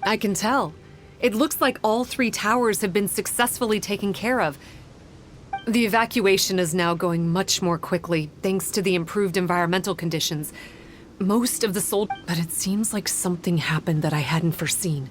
I can tell. It looks like all 3 towers have been successfully taken care of. The evacuation is now going much more quickly, thanks to the improved environmental conditions. Most of the but it seems like something happened that I hadn't foreseen.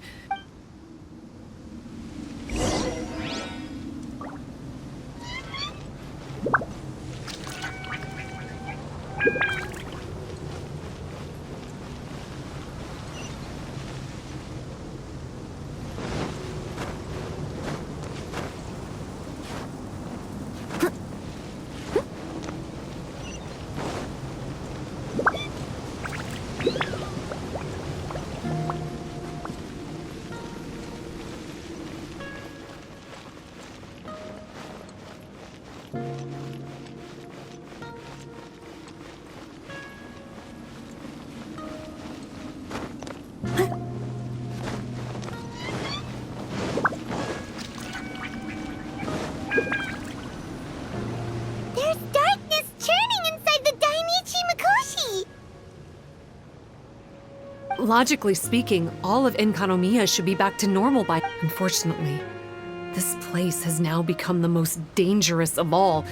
Logically speaking, all of Enkanomiya should be back to normal by... Unfortunately, this place has now become the most dangerous of all.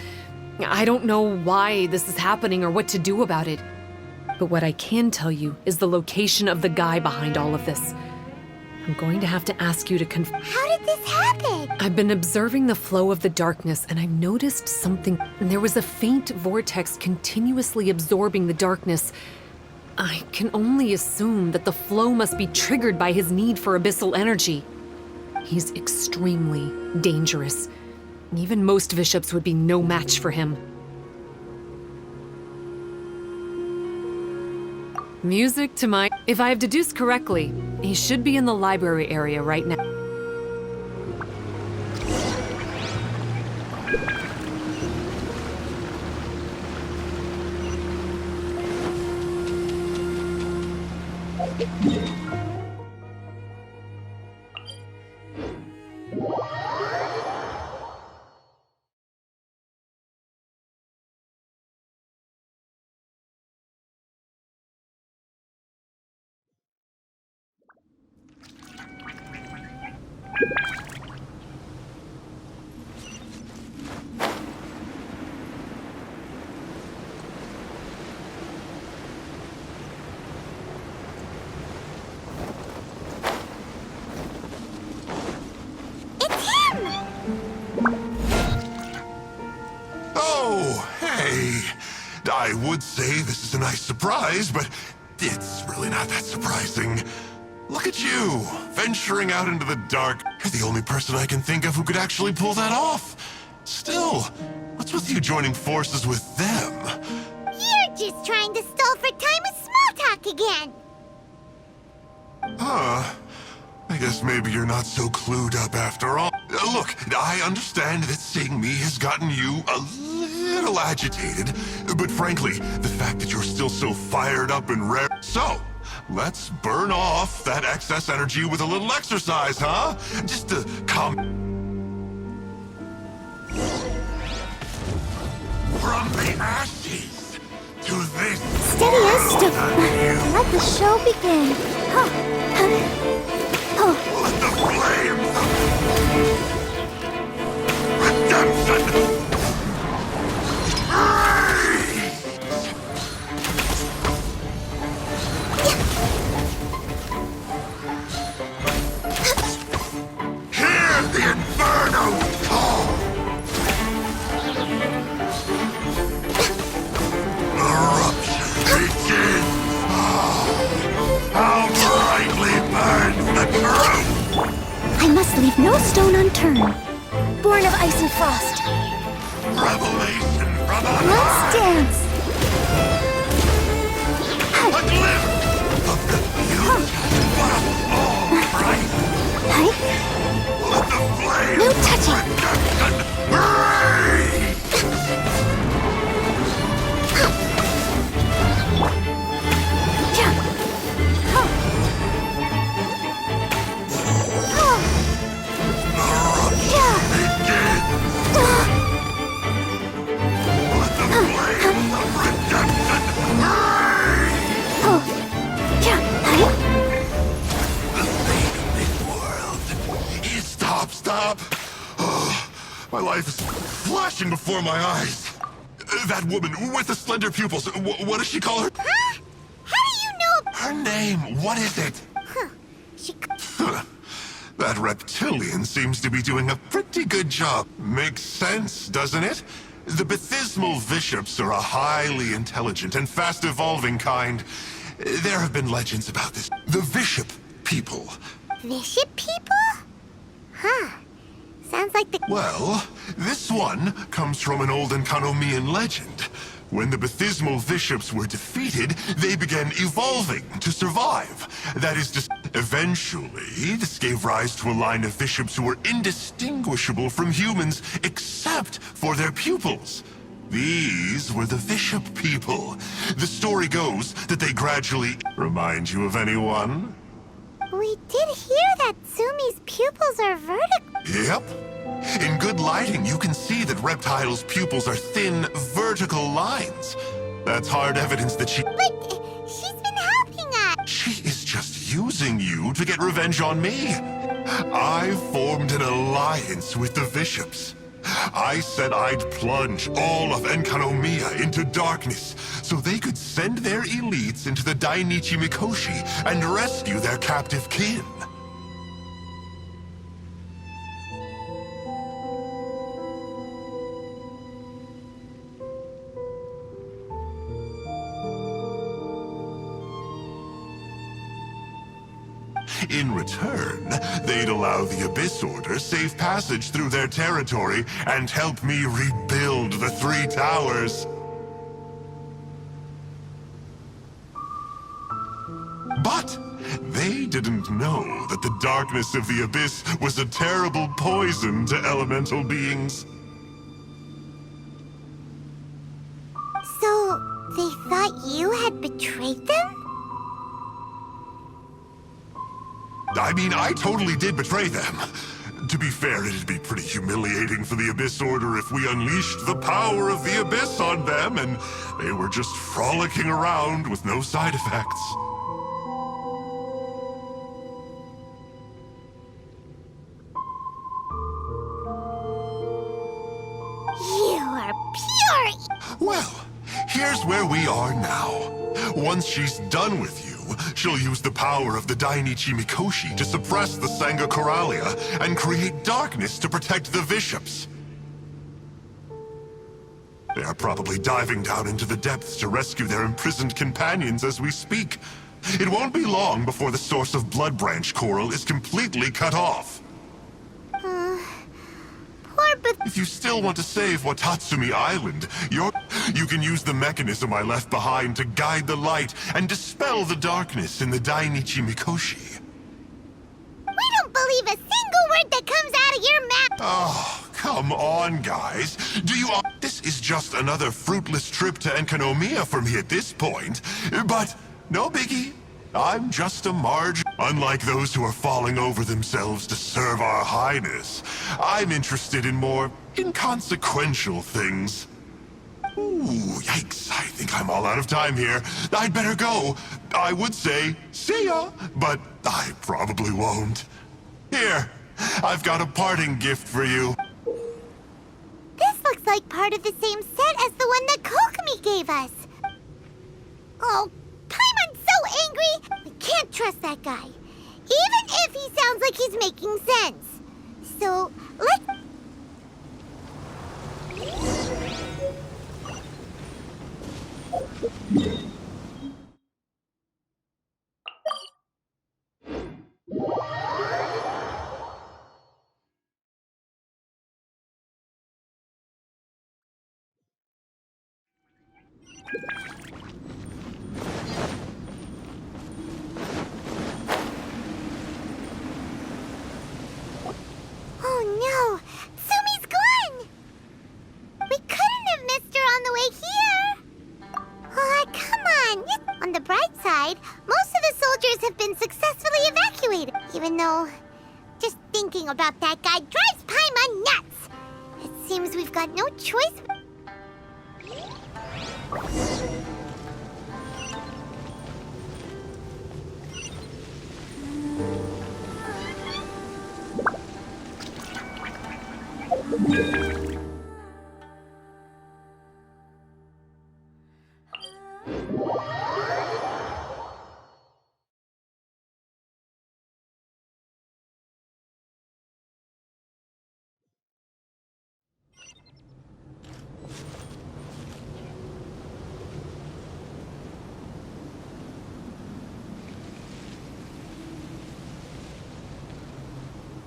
I don't know why this is happening or what to do about it. But what I can tell you is the location of the guy behind all of this. I'm going to have to ask you to How did this happen? I've been observing the flow of the darkness, and I've noticed something. There was a faint vortex continuously absorbing the darkness. I can only assume that the flow must be triggered by his need for abyssal energy. He's extremely dangerous. Even most bishops would be no match for him. Music to my... If I have deduced correctly, he should be in the library area right now. I would say this is a nice surprise, but it's really not that surprising. Look at you, venturing out into the dark. You're the only person I can think of who could actually pull that off. Still, what's with you joining forces with them? You're just trying to stall for time with small talk again. I guess maybe you're not so clued up after all. Look, I understand that seeing me has gotten you a little agitated, but frankly, the fact that you're still so fired up and rare. So, let's burn off that excess energy with a little exercise, huh? Just to calm. From the ashes to this. Steady as still. Let the show begin. Let the flames of redemption rise! Hear the inferno call! Eruption begins! How brightly burns I must leave no stone unturned. Born of ice and frost. Revelation from on Let's high! dance. A glimpse of the beauty of all bright. Hi. Let the flame No touching. redemption rage! Begin! Let the flames of redemption rage! Stop! Oh, my life is flashing before my eyes. That woman with the slender pupils, what does she call her? Huh? How do you know? Her name, what is it? She... That reptilian seems to be doing a pretty good job. Makes sense, doesn't it? The Baptismal Bishops are a highly intelligent and fast-evolving kind. There have been legends about this. The Bishop people. Bishop people? Huh. Sounds like the... Well, this one comes from an old Enkanomiyan legend. When the Baptismal Bishops were defeated, they began evolving to survive. That is to say, eventually, this gave rise to a line of bishops who were indistinguishable from humans except for their pupils. These were the Bishop people. The story goes that they gradually... Remind you of anyone? We did hear that Sumi's pupils are vertical. Yep. In good lighting, you can see that Reptile's pupils are thin, vertical lines. That's hard evidence that she... But she's been helping us. She is just using you to get revenge on me. I formed an alliance with the bishops. I said I'd plunge all of Enkanomiya into darkness so they could send their elites into the Dainichi Mikoshi and rescue their captive kin. In return, they'd allow the Abyss Order safe passage through their territory and help me rebuild the Three Towers. But they didn't know that the darkness of the Abyss was a terrible poison to elemental beings. So, they thought you had betrayed them? I mean, I totally did betray them. To be fair, it'd be pretty humiliating for the Abyss Order if we unleashed the power of the Abyss on them and they were just frolicking around with no side effects. You are pure... Well, here's where we are now. Once she's done with you, she'll use the power of the Dainichi Mikoshi to suppress the Sangha Coralia and create darkness to protect the bishops. They are probably diving down into the depths to rescue their imprisoned companions as we speak. It won't be long before the source of Blood Branch Coral is completely cut off. Poor but... If you still want to save Watatsumi Island, you can use the mechanism I left behind to guide the light and dispel the darkness in the Dainichi Mikoshi. We don't believe a single word that comes out of your mouth! Oh, come on, guys. This is just another fruitless trip to Enkanomiya for me at this point. But no biggie. I'm just a Unlike those who are falling over themselves to serve our highness, I'm interested in more inconsequential things. Ooh, yikes. I think I'm all out of time here. I'd better go. I would say, see ya, but I probably won't. Here, I've got a parting gift for you. This looks like part of the same set as the one that Kokomi gave us. Oh, Paimon's so angry! We can't trust that guy. Even if he sounds like he's making sense. So, let's... have been successfully evacuated. Even though, just thinking about that guy drives Paimon nuts. It seems we've got no choice.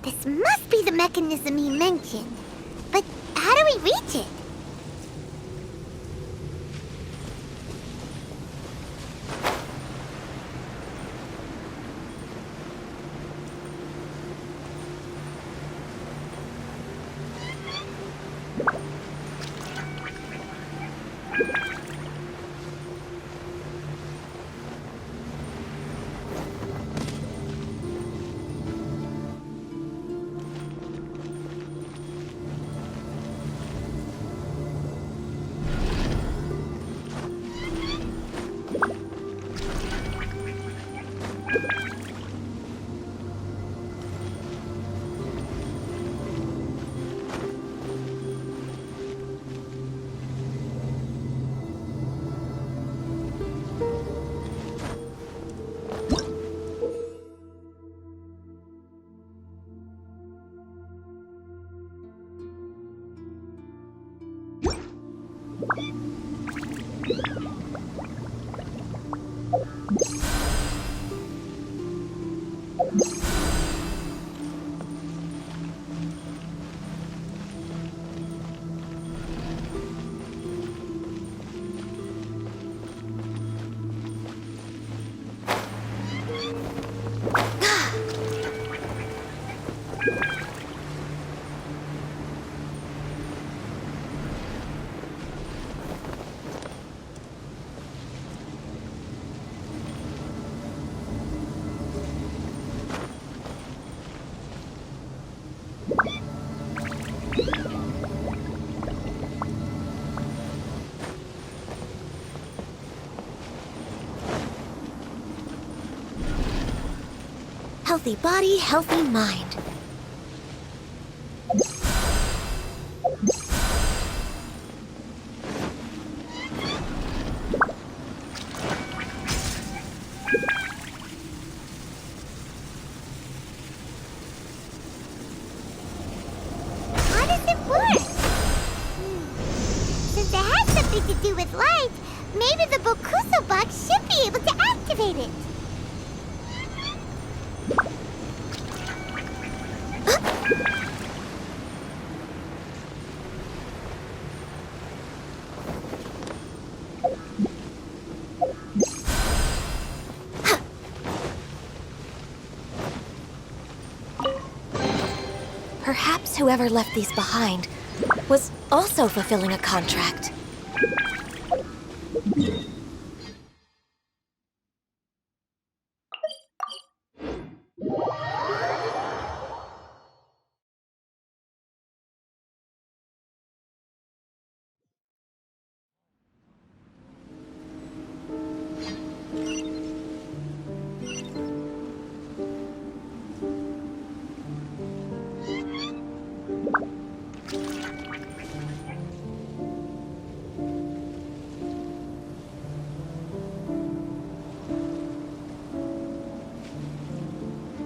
This must be the mechanism he mentioned. But how do we reach it? Healthy body, healthy mind. How does it work? Since it has something to do with light, maybe the Bokuso box should be able to activate it. Perhaps whoever left these behind was also fulfilling a contract.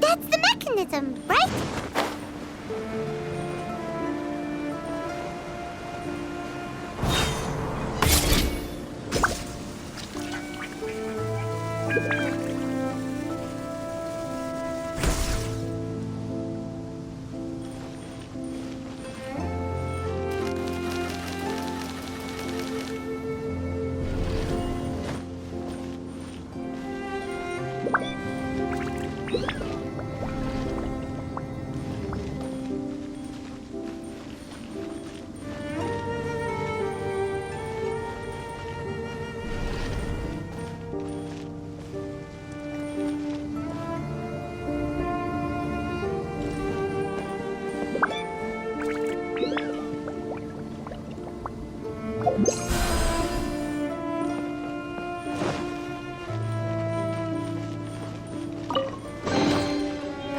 That's the mechanism, right?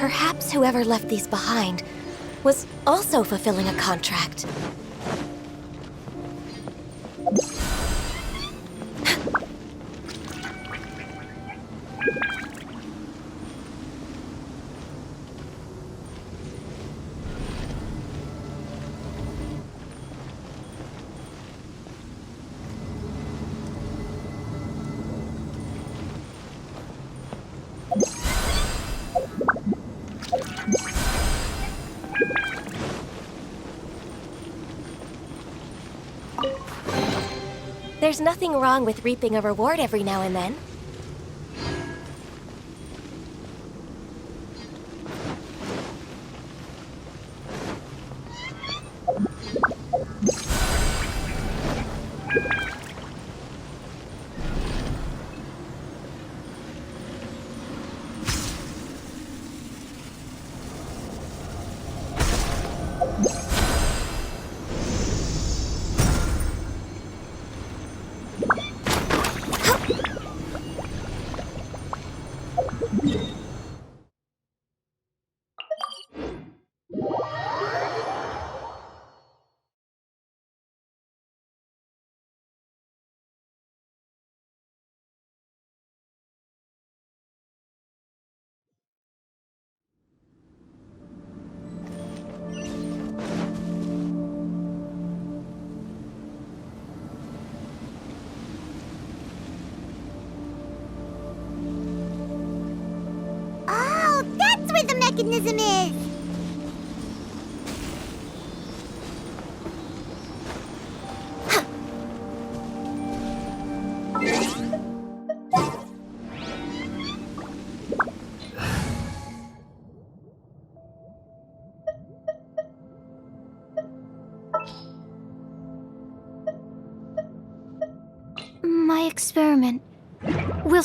Perhaps whoever left these behind was also fulfilling a contract. There's nothing wrong with reaping a reward every now and then. Oh, that's where the mechanism is! My experiment will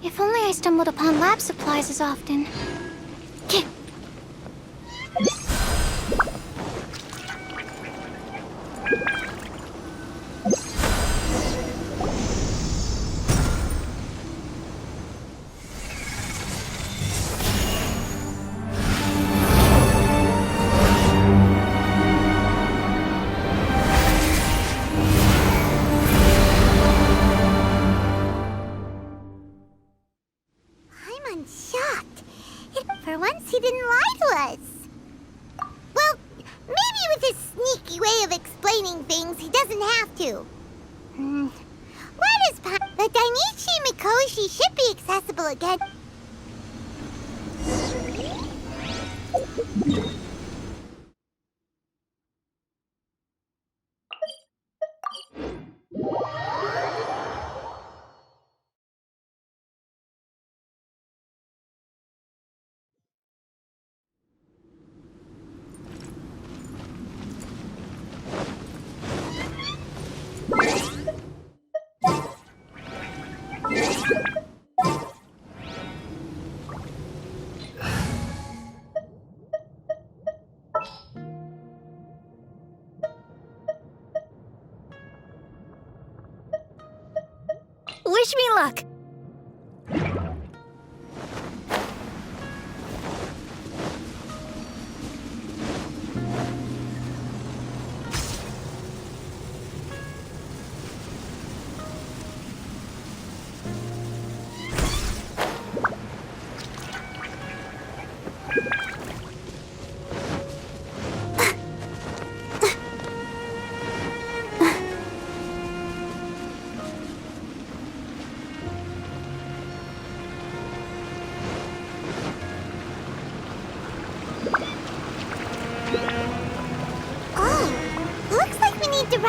If only I stumbled upon lab supplies as often. I'm shocked. For once, he didn't lie to us. Well, maybe with his sneaky way of explaining things, he doesn't have to. What is the Dainichi Mikoshi should be accessible again. Wish me luck!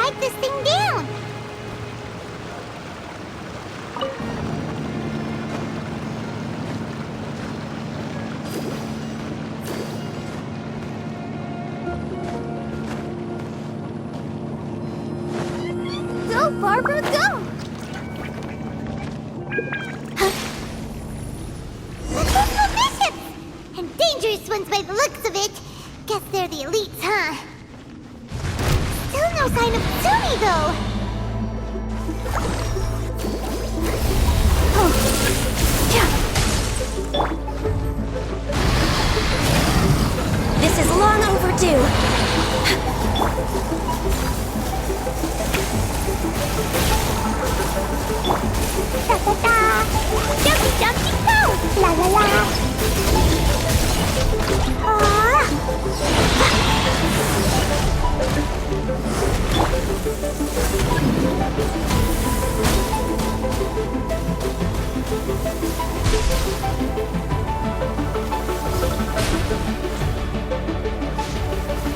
ride this thing down. Go, Barbara, go! Look, the bishops! And dangerous ones by the looks of it. Guess they're the elites, huh? Still no sign of Tsumi, though. Oh. Yeah. This is long overdue. Da-da-da! Jumpy, jumpy, go! La-la-la! Ah!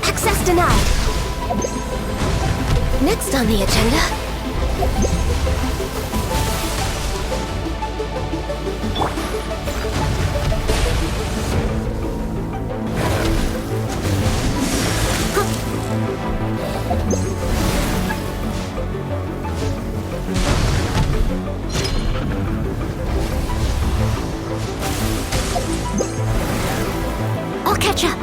Access denied. Next on the agenda. I'll catch up.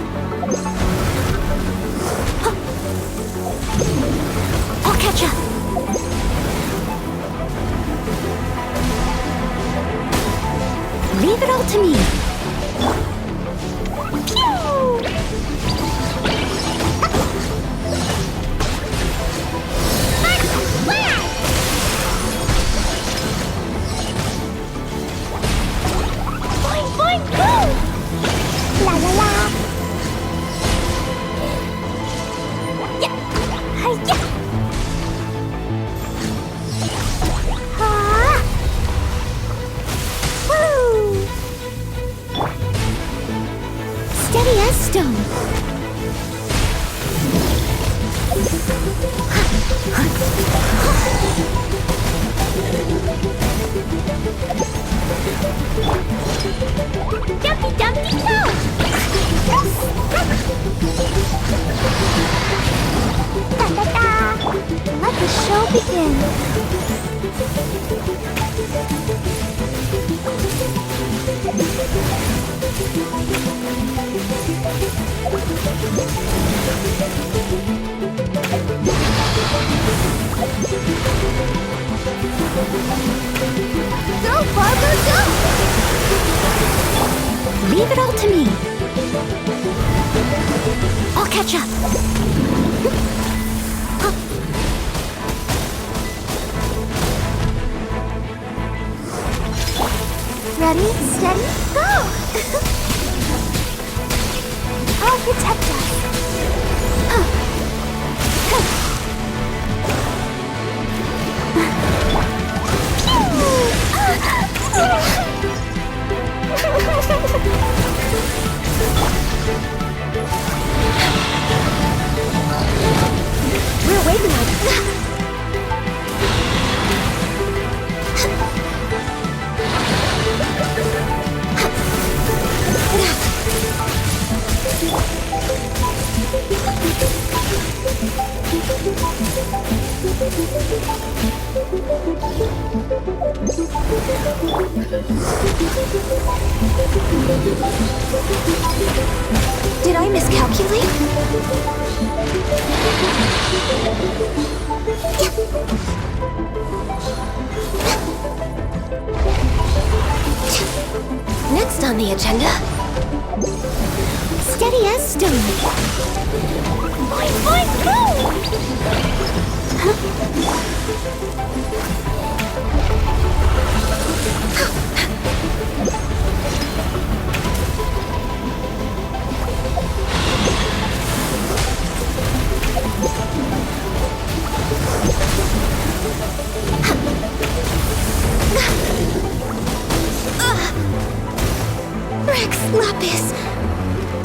I'll catch up. Leave it all to me. Boing, boing, boom! La la la! Yeah! Hi-ya! Ah! Woo! Steady as stone. Jumpy, jumpy, go! Da-da-da! Let the show begin. Go, Barbara, go! Leave it all to me. I'll catch up. Ready, steady, go! I'll protect us. We're waiting on it. Did I miscalculate? Next on the agenda. Steady as stone. Boing, boing, boom! Rex Lapis,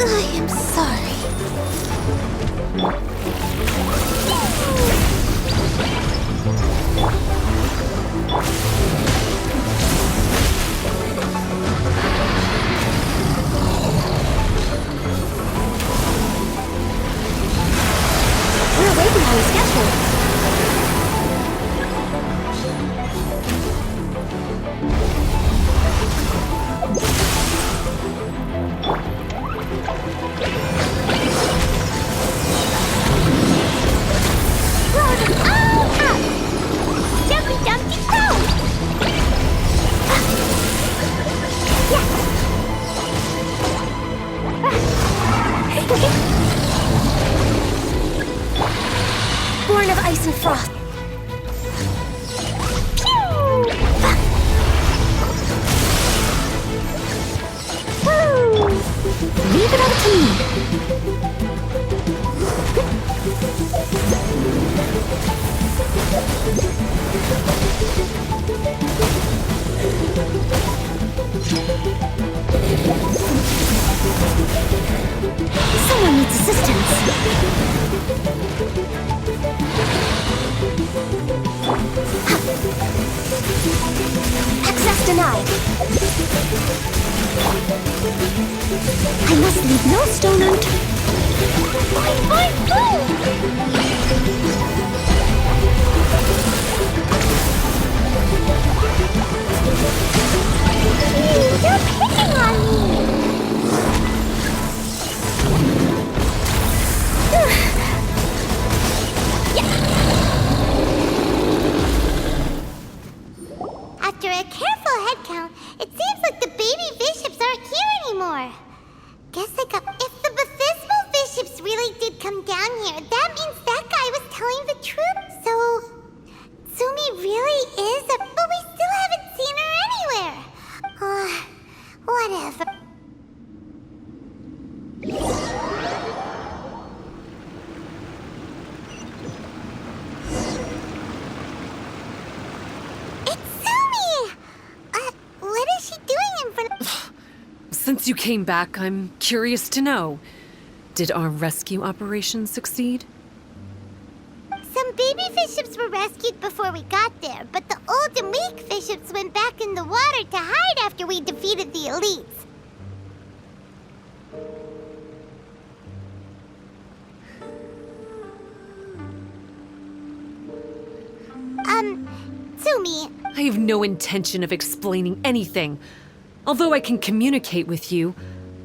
I am sorry. We're way behind schedule. Born of ice and frost. Leave it up to me. Someone needs assistance. Access denied. I must leave no stone unturned. You're picking on me! After a careful head count, it seems like the baby bishops aren't here anymore. Guess I got... If the baptismal bishops really did come down here, that means that guy was telling the truth. So... Tsumi really is a... But we still haven't seen her anywhere. Whatever. It's Tsumi! What is she doing in front of... Since you came back, I'm curious to know. Did our rescue operation succeed? Some baby bishops were rescued before we got there, but the old and weak bishops went back in the water to hide after we defeated the elites. Tsumi, I have no intention of explaining anything. Although I can communicate with you,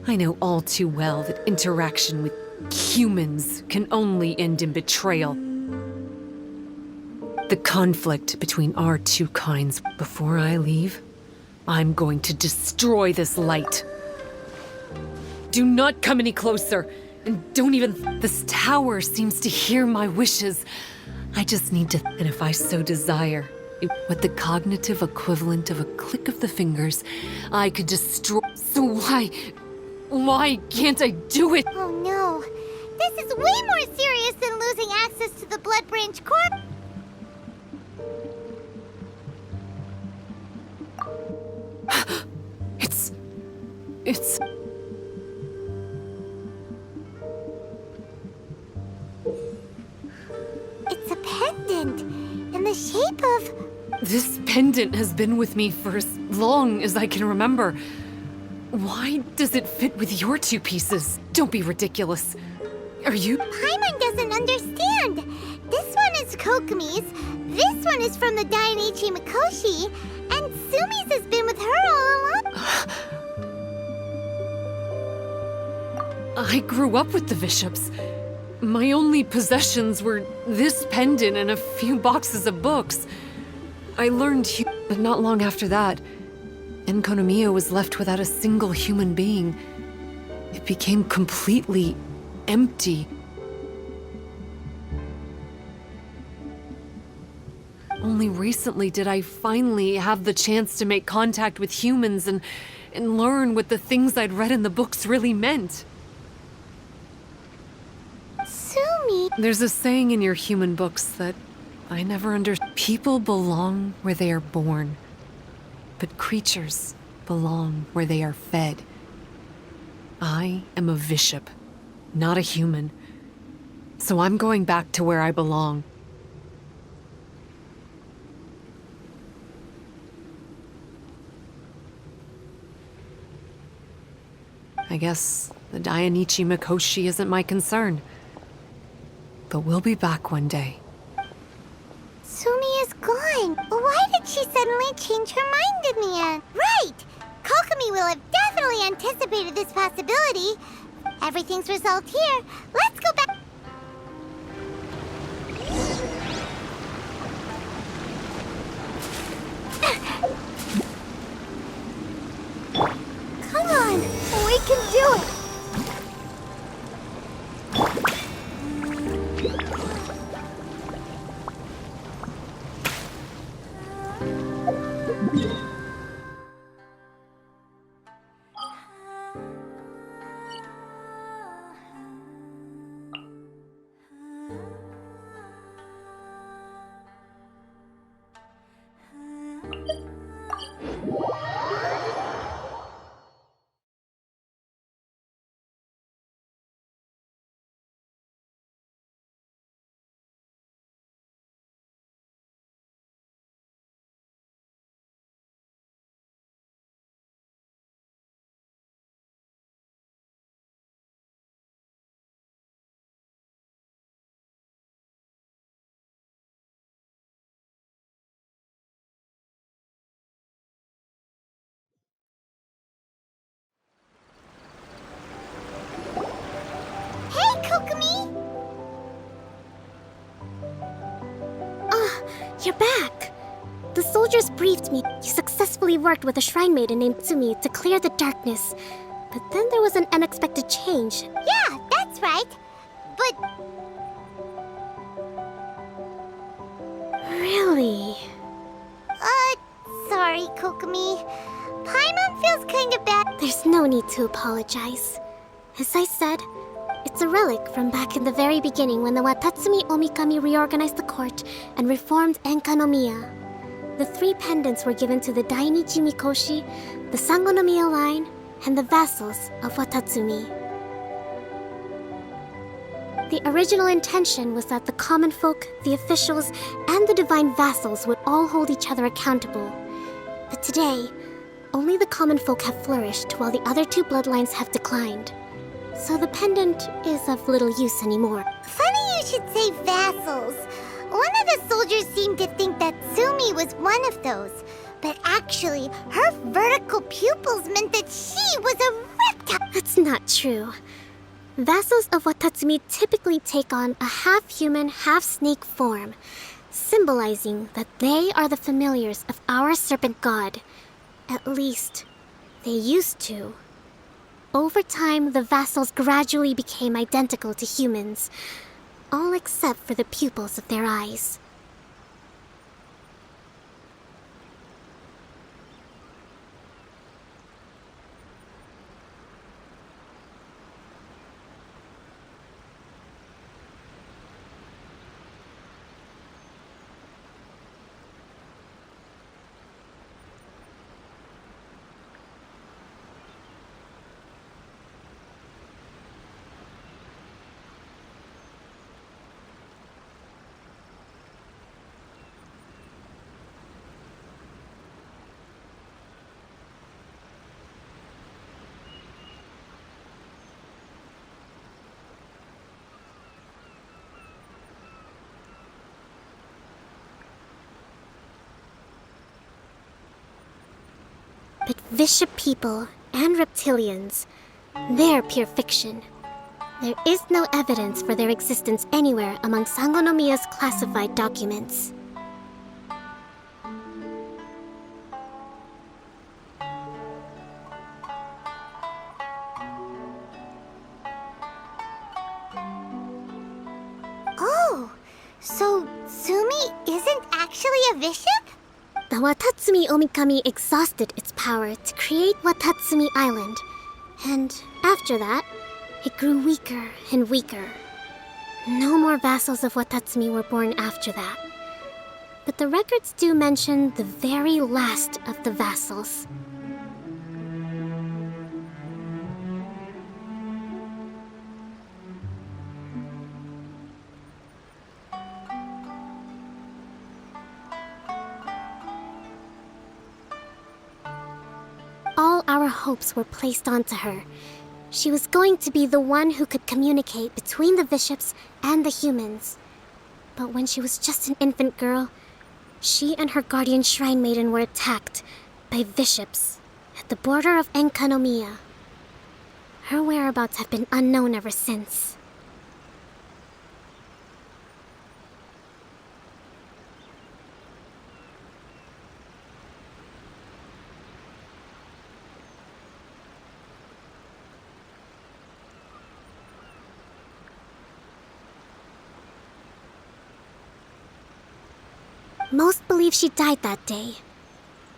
I know all too well that interaction with humans can only end in betrayal. The conflict between our two kinds. Before I leave, I'm going to destroy this light. Do not come any closer, and don't even... This tower seems to hear my wishes. I just need to... And if I so desire, with the cognitive equivalent of a click of the fingers, I could destroy... So why can't I do it? oh no. This is way more serious than losing access to the Blood Branch Corp. It's... It's a pendant in the shape of... This pendant has been with me for as long as I can remember. Why does it fit with your two pieces? Don't be ridiculous. Are you... Paimon doesn't understand. This one is Kokumi's, this one is from the Dainichi Mikoshi, and Tsumi's has been with her all along. I grew up with the bishops. My only possessions were this pendant and a few boxes of books. I learned, but not long after that, Enkanomiya was left without a single human being. It became completely empty. Only recently did I finally have the chance to make contact with humans and learn what the things I'd read in the books really meant. Tsumi... There's a saying in your human books that I never understood. People belong where they are born, but creatures belong where they are fed. I am a bishop, not a human, so I'm going back to where I belong. I guess the Dainichi Mikoshi isn't my concern. But we'll be back one day. Sumi is gone. Why did she suddenly change her mind in the end? Right! Kokomi will have definitely anticipated this possibility. Everything's resolved here. Let's go back. Come on, we can do it. Hey, Kokomi! You're back! The soldiers briefed me. You successfully worked with a shrine maiden named Tsumi to clear the darkness. But then there was an unexpected change. Yeah, that's right. But Really? sorry, Kokomi. Paimon feels kinda bad. There's no need to apologize. As I said, it's a relic from back in the very beginning when the Watatsumi Omikami reorganized the court and reformed Enkanomiya. The 3 pendants were given to the Dainichi Mikoshi, the Sangonomiya line, and the vassals of Watatsumi. The original intention was that the common folk, the officials, and the divine vassals would all hold each other accountable. But today, only the common folk have flourished while the other 2 bloodlines have declined. So the pendant is of little use anymore. Funny you should say vassals. One of the soldiers seemed to think that Sumi was one of those. But actually, her vertical pupils meant that she was a reptile. That's not true. Vassals of Watatsumi typically take on a half-human, half-snake form, symbolizing that they are the familiars of our serpent god. At least, they used to. Over time, the vassals gradually became identical to humans, all except for the pupils of their eyes. But Visha people and reptilians, they're pure fiction. There is no evidence for their existence anywhere among Sangonomiya's classified documents. Oh, so Sumi isn't actually a bishop? The Watatsumi Omikami exhausted its power to create Watatsumi Island, and after that, it grew weaker and weaker. No more vassals of Watatsumi were born after that. But the records do mention the very last of the vassals. All our hopes were placed onto her. She was going to be the one who could communicate between the bishops and the humans. But when she was just an infant girl, she and her guardian shrine maiden were attacked by bishops at the border of Enkanomiya. Her whereabouts have been unknown ever since. Most believe she died that day,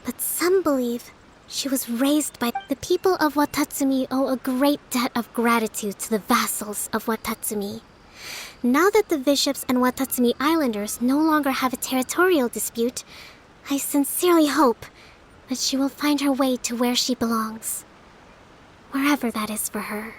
but some believe she was raised by the people of Watatsumi owe a great debt of gratitude to the vassals of Watatsumi. Now that the bishops and Watatsumi Islanders no longer have a territorial dispute, I sincerely hope that she will find her way to where she belongs, wherever that is for her.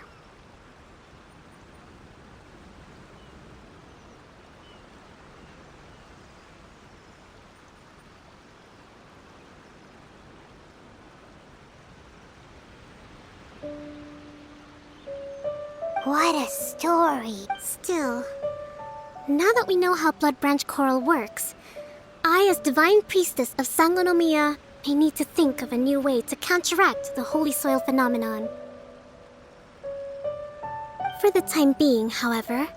What a story. Still, now that we know how Blood Branch Coral works, I, as Divine Priestess of Sangonomiya, may need to think of a new way to counteract the Holy Soil phenomenon. For the time being, however,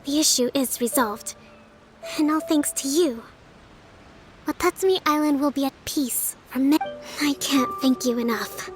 the issue is resolved, and all thanks to you. Watatsumi Island will be at peace from I can't thank you enough.